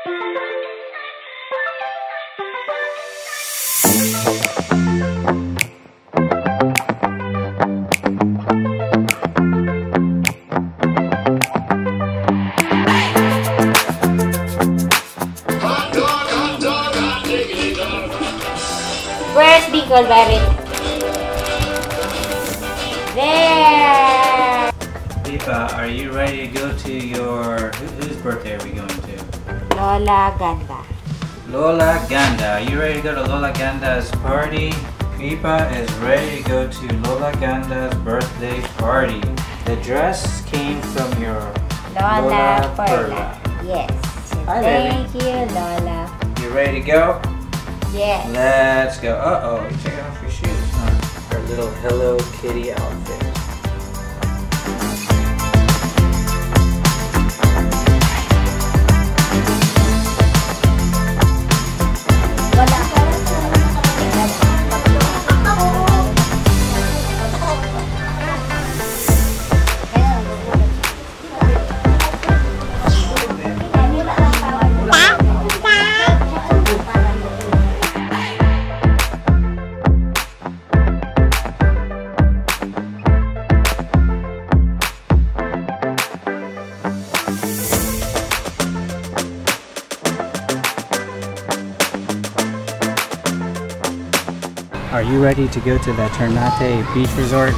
Where's Bicol, Rabbit? There! Pipa, are you ready to go to your... Whose birthday are we going to? Lola Ganda. Lola Ganda. Are you ready to go to Lola Ganda's party? Pipa is ready to go to Lola Ganda's birthday party. The dress came from your Lola Perla. Yes. Hi, Thank you, Lola. You ready to go? Yes. Let's go. Uh-oh, you're taking off your shoes. Her little Hello Kitty outfit. Are you ready to go to the Ternate beach resort?